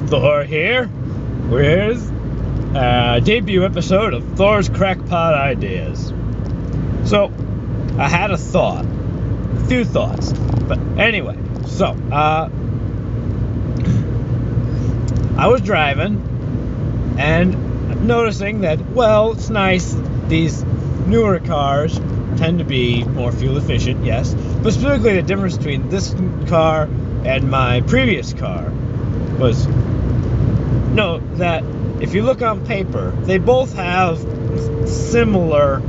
Thor here. Here's a debut episode of Thor's Crackpot Ideas. So, I had a thought. A few thoughts. But anyway, so, I was driving and noticing that, well, it's nice. These newer cars tend to be more fuel efficient, yes. But specifically the difference between this car and my previous car was, that if you look on paper, they both have similar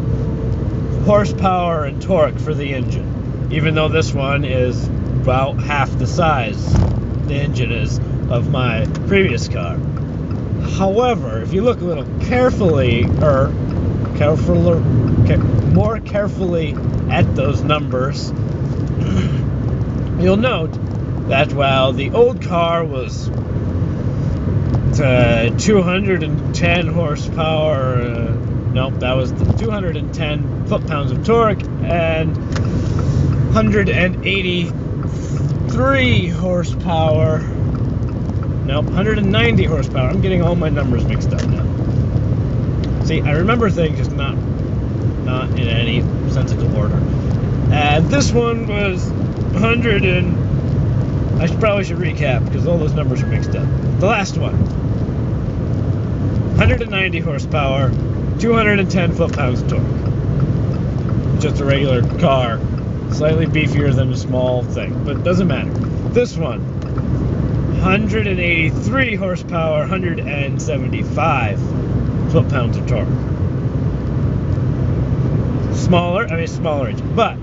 horsepower and torque for the engine, even though this one is about half the size the engine is of my previous car. However, if you look a little more carefully at those numbers, you'll note that while the old car was 210 horsepower, that was the 210 foot-pounds of torque and 183 horsepower. 190 horsepower. I'm getting all my numbers mixed up now. See, I remember things just not in any sensible order. And this one was 100 and... I probably should recap because all those numbers are mixed up. The last one. 190 horsepower, 210 foot-pounds of torque. Just a regular car. Slightly beefier than a small thing, but it doesn't matter. This one, 183 horsepower, 175 foot-pounds of torque. Smaller engine, but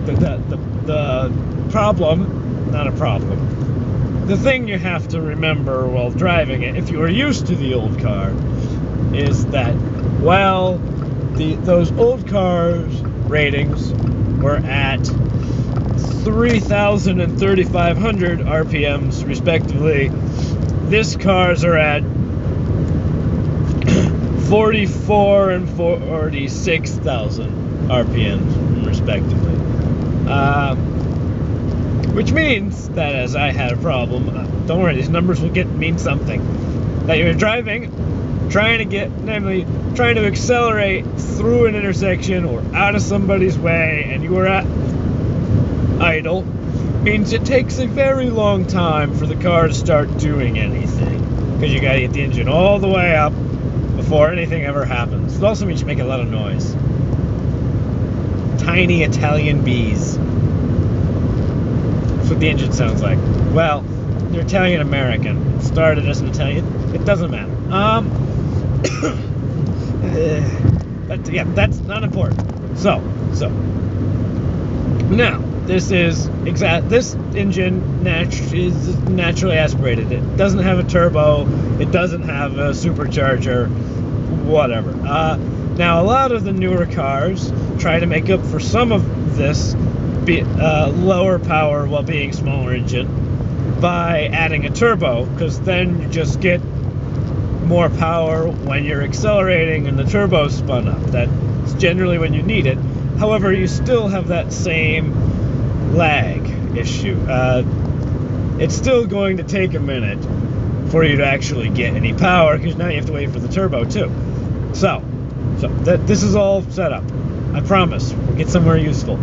the problem, not a problem. The thing you have to remember while driving it, if you are used to the old car, is that, well, those old cars' ratings were at 3,000 and 3,500 RPMs, respectively. This cars are at 44 and 46,000 RPMs, respectively. Which means that as I had a problem, don't worry, these numbers will mean something. That you're driving, trying to accelerate through an intersection or out of somebody's way, and you are at idle, means it takes a very long time for the car to start doing anything. Because you gotta get the engine all the way up before anything ever happens. It also means you make a lot of noise. Tiny Italian bees. That's what the engine sounds like. Well, you're Italian American. It started as an Italian. It doesn't matter. That's not important. So now this engine is naturally aspirated. It doesn't have a turbo. It doesn't have a supercharger. Whatever. Now a lot of the newer cars try to make up for some of this lower power while being smaller engine by adding a turbo, because then you just get more power when you're accelerating and the turbo's spun up. That's generally when you need it. However, you still have that same lag issue. It's still going to take a minute for you to actually get any power, because now you have to wait for the turbo too. So this is all set up. I promise we'll get somewhere useful.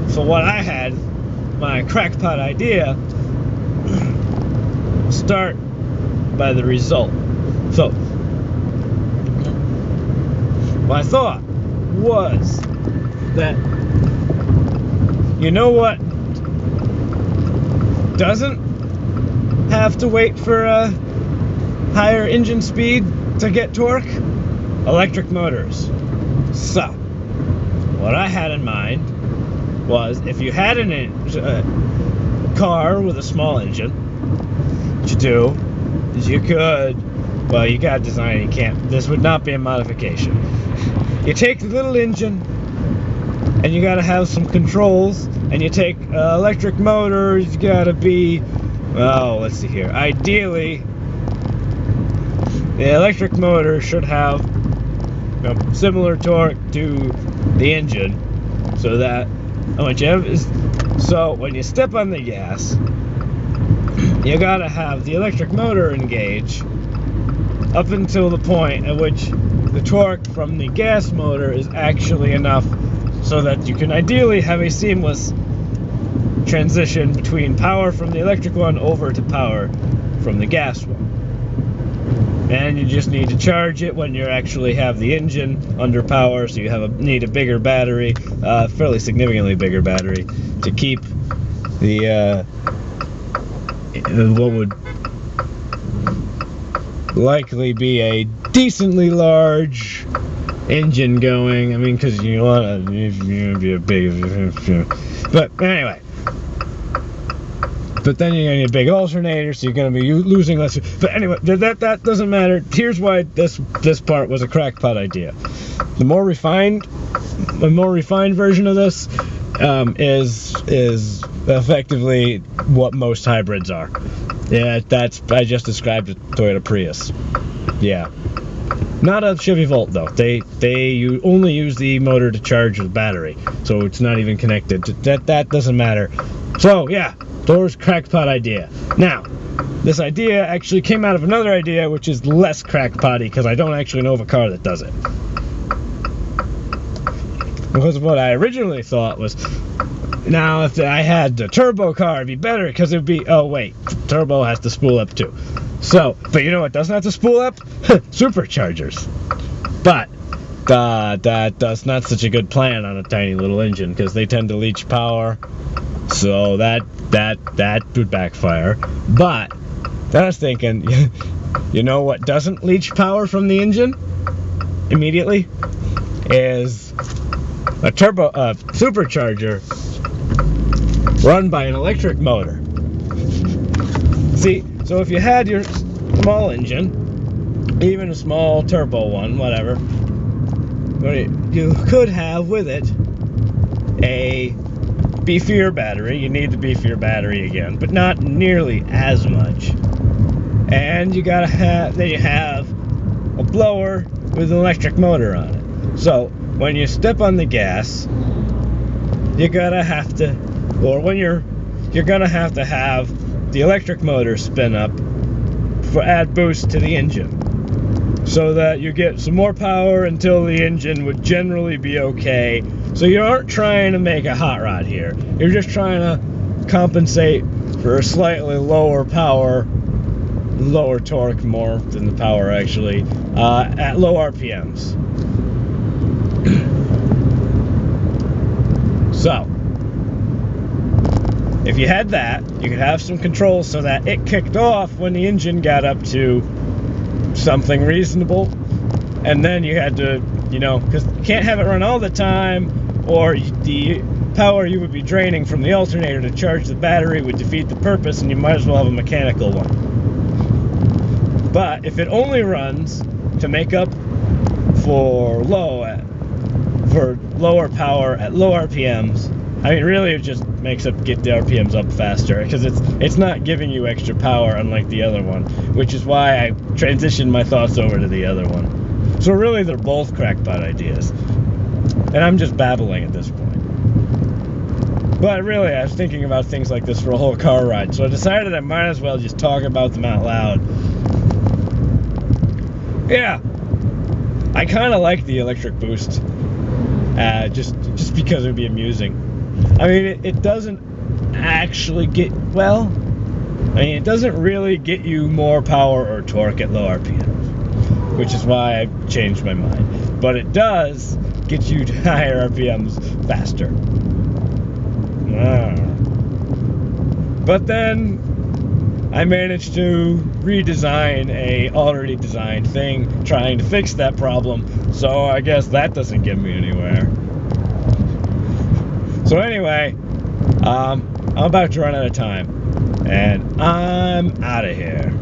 So what I had, my crackpot idea, start by the result. So my thought was that, you know what doesn't have to wait for a higher engine speed to get torque? Electric motors. So what I had in mind was, if you had a car with a small engine, what you do is you could, well, you gotta design it, you can't, this would not be a modification. You take the little engine and you gotta have some controls, and you take electric motors, you gotta be, well, let's see here, ideally the electric motor should have similar torque to the engine, so that what you have is, so when you step on the gas, you gotta have the electric motor engage up until the point at which the torque from the gas motor is actually enough so that you can ideally have a seamless transition between power from the electric one over to power from the gas one. And you just need to charge it when you actually have the engine under power, so you need a bigger battery, fairly significantly bigger battery, to keep the what would likely be a decently large engine going. I mean, because you want to be a big, but anyway. But then you're going to need a big alternator, so you're going to be losing less. But anyway, that doesn't matter. Here's why this part was a crackpot idea. The more refined version of this is effectively what most hybrids are. Yeah, I just described a Toyota Prius. Yeah, not a Chevy Volt though. They only use the motor to charge the battery, so it's not even connected. That doesn't matter. So yeah. Thor's crackpot idea. Now, this idea actually came out of another idea, which is less crackpotty, because I don't actually know of a car that does it. Because what I originally thought was, now if I had a turbo car, it'd be better, because it'd be, oh wait, turbo has to spool up too. So, but you know what doesn't have to spool up? Superchargers. But that's not such a good plan on a tiny little engine, because they tend to leach power. So that would backfire. But then I was thinking, you know what doesn't leach power from the engine immediately is a supercharger run by an electric motor. See, so if you had your small engine, even a small turbo one, whatever, you could have with it a beefier battery. You need the beefier battery again, but not nearly as much. And you gotta have a blower with an electric motor on it. So when you step on the gas, you're gonna have to have the electric motor spin up for add boost to the engine, so that you get some more power until the engine would generally be okay. So you aren't trying to make a hot rod here. You're just trying to compensate for a slightly lower power, lower torque more than the power actually, at low RPMs. So, if you had that, you could have some controls so that it kicked off when the engine got up to something reasonable, and then you had to, because you can't have it run all the time, or the power you would be draining from the alternator to charge the battery would defeat the purpose, and you might as well have a mechanical one. But if it only runs to make up for lower power at low RPMs, I mean, really, it just get the RPMs up faster, because it's not giving you extra power, unlike the other one, which is why I transitioned my thoughts over to the other one. So really, they're both crackpot ideas, and I'm just babbling at this point. But really, I was thinking about things like this for a whole car ride, so I decided I might as well just talk about them out loud. Yeah, I kind of like the electric boost, just because it would be amusing. I mean, it doesn't actually it doesn't really get you more power or torque at low RPMs, which is why I changed my mind. But it does get you to higher RPMs faster. But then I managed to redesign a already designed thing trying to fix that problem, so I guess that doesn't get me anywhere. So anyway, I'm about to run out of time, and I'm out of here.